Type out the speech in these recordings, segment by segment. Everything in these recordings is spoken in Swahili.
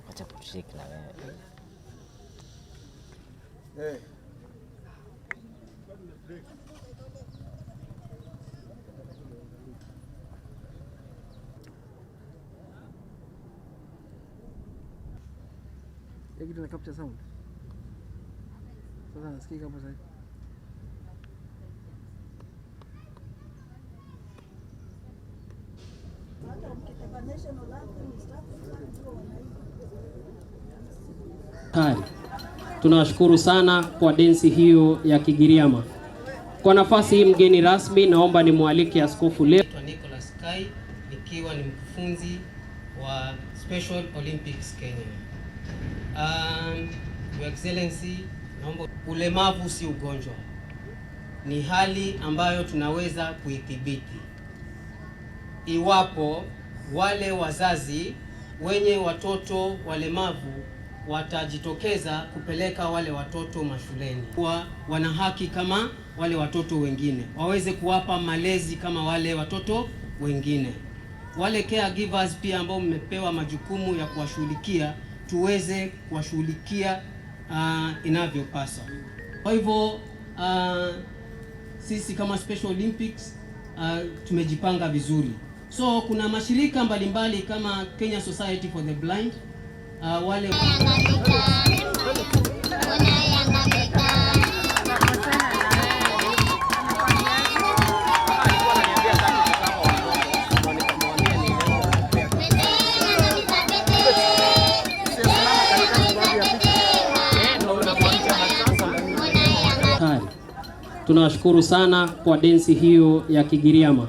Acha kutushika na wewe. Kitu na capture sound. Sasa nasikika hapo sasa. Tunawashukuru sana kwa densi hiyo ya Kigiriama. Kwa nafasi hii mgeni rasmi naomba nimwalike askofu leo. Nicholas Kai nikiwa ni mkufunzi wa Special Olympics Kenya. Your Excellency, naomba, ulemavu si ugonjwa. Ni hali ambayo tunaweza kuidhibiti. Iwapo wale wazazi wenye watoto walemavu watajitokeza kupeleka wale watoto mashuleni, kwa wana haki kama wale watoto wengine, waweze kuwapa malezi kama wale watoto wengine. Wale caregivers pia ambao mmepewa majukumu ya kuwashughulikia, tuweze kuwashughulikia inavyopaswa. Kwa hivyo sisi kama Special Olympics tumejipanga vizuri. So kuna mashirika mbalimbali kama Kenya Society for the Blind, wale tunawashukuru sana kwa densi hiyo ya Kigiriama.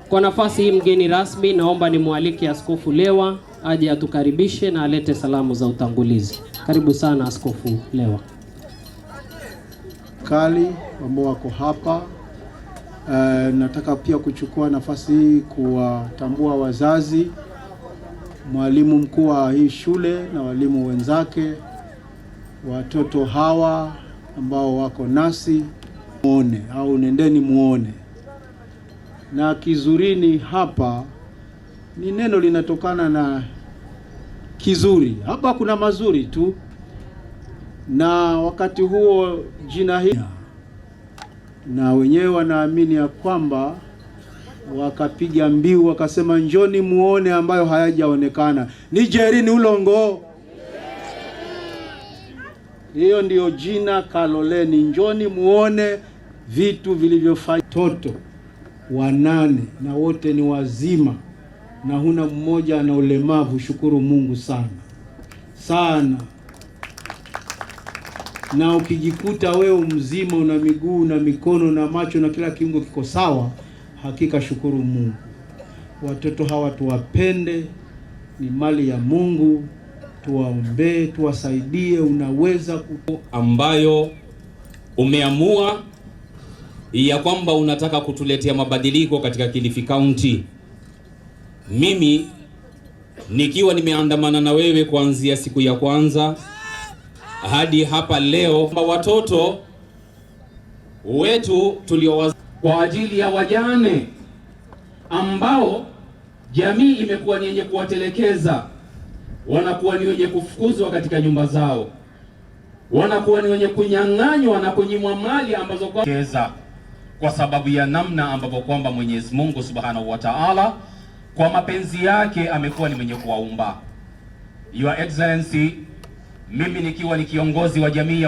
Kwa nafasi hii mgeni rasmi naomba nimwalike Askofu Lewa aje atukaribishe na alete salamu za utangulizi. Karibu sana Askofu Lewa. Kali ambao wako hapa, nataka pia kuchukua nafasi hii kuwatambua wazazi, mwalimu mkuu wa hii shule na walimu wenzake, watoto hawa ambao wako nasi, muone au nendeni muone. Na kizurini hapa ni neno linatokana na kizuri. Hapa kuna mazuri tu. Na wakati huo jina hili, na wenyewe wanaamini ya kwamba wakapiga mbiu wakasema njoni muone ambayo hayajaonekana. Ni jerini ulongo. Hiyo ndio jina Kaloleni, njoni muone vitu vilivyofanywa. Toto 8 na wote ni wazima na huna mmoja ana ulemavu. Shukuru Mungu sana sana. Na ukijikuta wewe mzima, una miguu na mikono na macho na kila kiungo kiko sawa, hakika shukuru Mungu. Watoto hawa tuwapende, ni mali ya Mungu, tuwaombee, tuwasaidie. Unaweza ambayo umeamua ya kwamba unataka kutuletea mabadiliko katika Kilifi County. Mimi nikiwa nimeandamana na wewe kuanzia siku ya kwanza hadi hapa leo, watoto wetu kwa ajili ya wajane ambao jamii imekuwa ni yenye kuwatelekeza, wanakuwa ni wenye kufukuzwa katika nyumba zao, wanakuwa ni wenye kunyang'anywa na kunyimwa mali ambazo kwa sababu ya namna ambapo kwamba Mwenyezi Mungu Subhanahu wa Ta'ala kwa mapenzi yake amekuwa ni mwenye kuwaumba. Your Excellency, mimi nikiwa ni kiongozi wa jamii,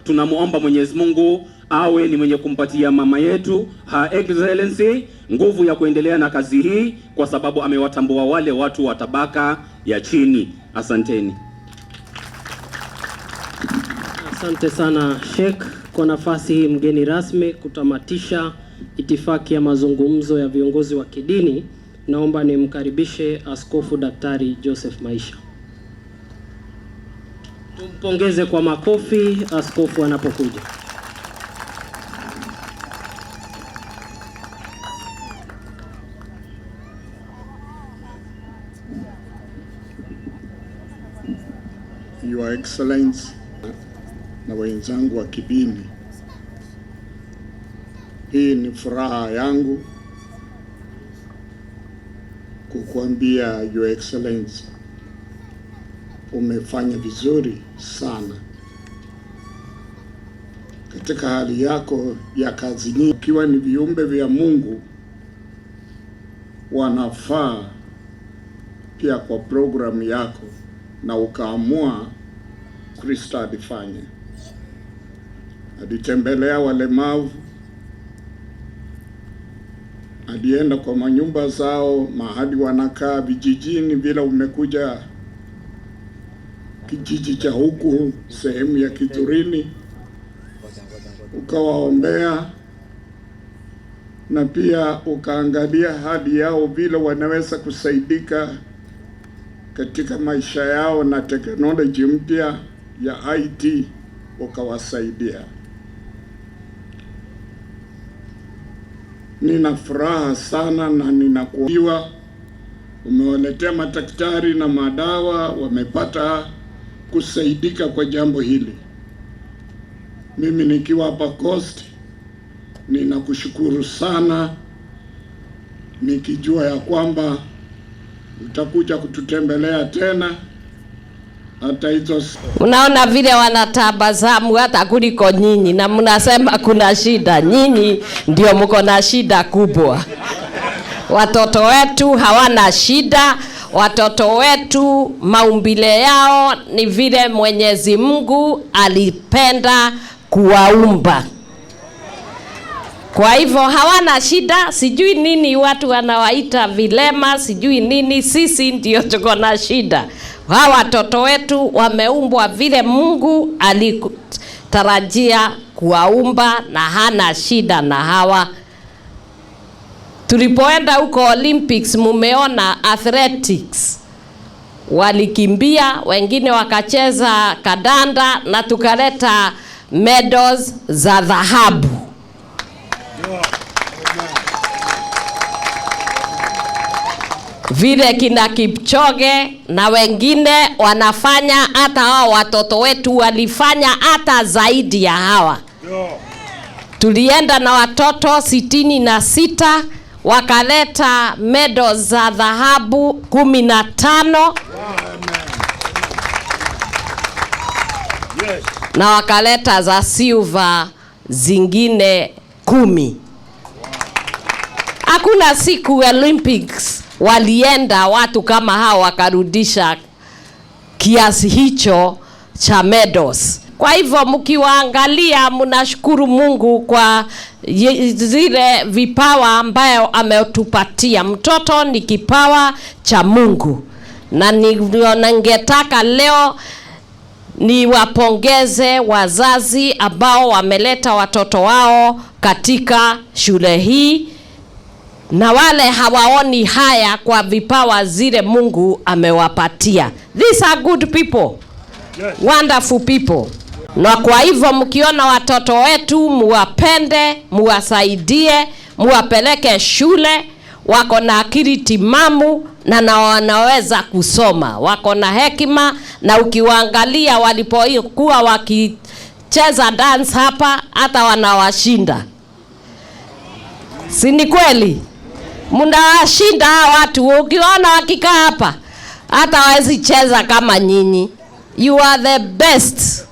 tunamuomba Mwenyezi Mungu awe ni mwenye kumpatia mama yetu Her Excellency nguvu ya kuendelea na kazi hii, kwa sababu amewatambua wale watu wa tabaka ya chini. Asanteni. Asante sana Sheikh. Kwa nafasi hii mgeni rasmi kutamatisha itifaki ya mazungumzo ya viongozi wa kidini, naomba nimkaribishe Askofu Daktari Joseph Maisha. Tumpongeze kwa makofi askofu anapokuja. Your Excellency na wenzangu wa kidini, hii ni furaha yangu kukuambia Your Excellency umefanya vizuri sana katika hali yako ya kazi nyingi. Ukiwa ni viumbe vya Mungu, wanafaa pia kwa programu yako, na ukaamua Kristo alifanya. Alitembelea walemavu, alienda kwa manyumba zao, mahali wanakaa vijijini, bila umekuja kijiji cha huku sehemu ya Kithurini, ukawaombea na pia ukaangalia hali yao vile wanaweza kusaidika katika maisha yao na teknoloji mpya ya IT, ukawasaidia. Nina furaha sana na ninakuwa umewaletea madaktari na madawa, wamepata kusaidika kwa jambo hili. Mimi nikiwa hapa Coast, ninakushukuru sana, nikijua ya kwamba utakuja kututembelea tena. Hata hizo unaona vile wanatabasamu hata kuliko nyinyi, na mnasema kuna shida. Nyinyi ndio mko na shida kubwa. Watoto wetu hawana shida. Watoto wetu maumbile yao ni vile Mwenyezi Mungu alipenda kuwaumba. Kwa hivyo hawana shida. Sijui nini watu wanawaita vilema, sijui nini. Sisi ndio tuko na shida. Hawa watoto wetu wameumbwa vile Mungu alitarajia kuwaumba, na hana shida na hawa. Tulipoenda huko Olympics, mumeona athletics, walikimbia, wengine wakacheza kadanda, na tukaleta medals za dhahabu. Vile kina Kipchoge na wengine wanafanya, hata hao watoto wetu walifanya hata zaidi ya hawa. Tulienda na watoto 66, wakaleta medals za dhahabu 15. Na wakaleta za silver zingine 10. Hakuna siku Olympics walienda watu kama hao wakarudisha kiasi hicho cha medals. Kwa hivyo mkiwaangalia, mnashukuru Mungu kwa zile vipawa ambayo ametupatia. Mtoto ni kipawa cha Mungu, na ningetaka leo niwapongeze wazazi ambao wameleta watoto wao katika shule hii, na wale hawaoni haya kwa vipawa zile Mungu amewapatia. These are good people. Yes. Wonderful people. Na kwa hivyo mkiona watoto wetu, muwapende, muwasaidie, muwapeleke shule. Wako na akili timamu na wanaweza kusoma. Wako na hekima, na ukiwaangalia walipokuwa wakicheza dance hapa, hata wanawashinda. Si ni kweli? Mnawashinda watu. Ukiona wakikaa hapa, hata hawezi cheza kama nyinyi. You are the best.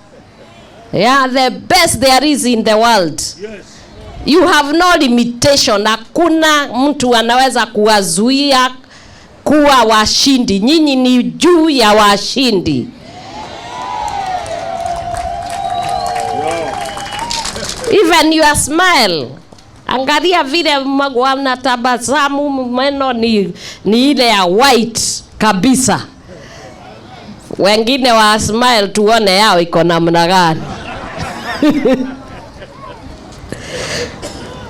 Yeah, the best there is in the world. Yes. You have no limitation. Hakuna mtu anaweza kuwazuia kuwa washindi. Nyinyi ni juu ya washindi. Even your smile. Angalia vile mnatabasamu, meno ni ile ya white kabisa. Wengine wa smile tuone yao iko namna gani.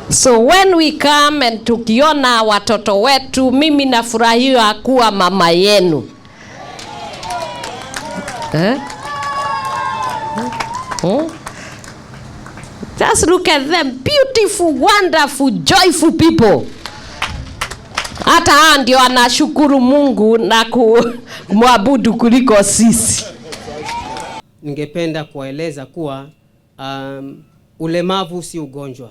So when we come and tukiona watoto wetu, mimi nafurahia kuwa mama yenu. Just look at them, beautiful, wonderful, joyful people. Hata ndio anashukuru Mungu na kumwabudu kuliko sisi. Ningependa kuwaeleza kuwa ulemavu si ugonjwa.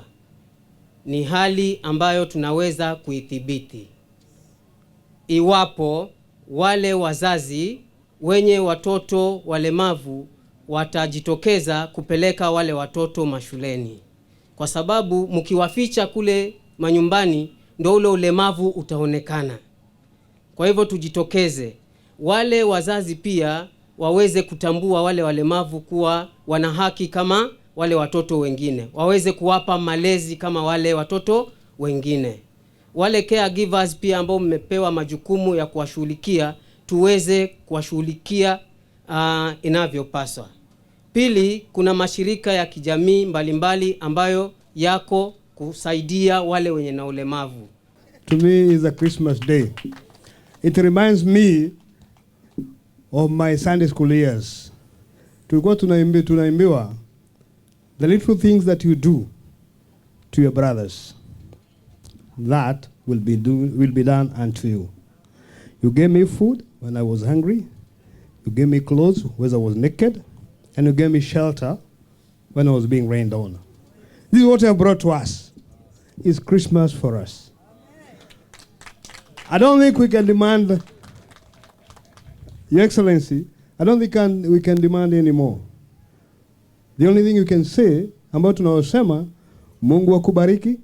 Ni hali ambayo tunaweza kuithibiti iwapo wale wazazi wenye watoto walemavu watajitokeza kupeleka wale watoto mashuleni, kwa sababu mkiwaficha kule manyumbani ndio ule ulemavu utaonekana. Kwa hivyo tujitokeze. Wale wazazi pia waweze kutambua wale walemavu kuwa wana haki kama wale watoto wengine, waweze kuwapa malezi kama wale watoto wengine. Wale caregivers pia ambao mmepewa majukumu ya kuwashughulikia, tuweze kuwashughulikia inavyopaswa. Pili, kuna mashirika ya kijamii mbalimbali ambayo yako kusaidia wale wenye na ulemavu. To me is a Christmas day. It reminds me of my Sunday school years. Tulikuwa tunaimbiwa the little things that you do to your brothers, that will be done unto you. You gave me food when I was hungry. You gave me clothes when I was naked. And you gave me shelter when I was being rained on. This is what you have brought to us. It's Christmas for us. I don't think we can demand, Your Excellency, I don't think we can demand any more. The only thing you can say, ambao tunaosema, Mungu akubariki,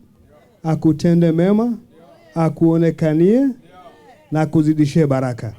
akutende mema, akuonekanie, na akuzidishie baraka.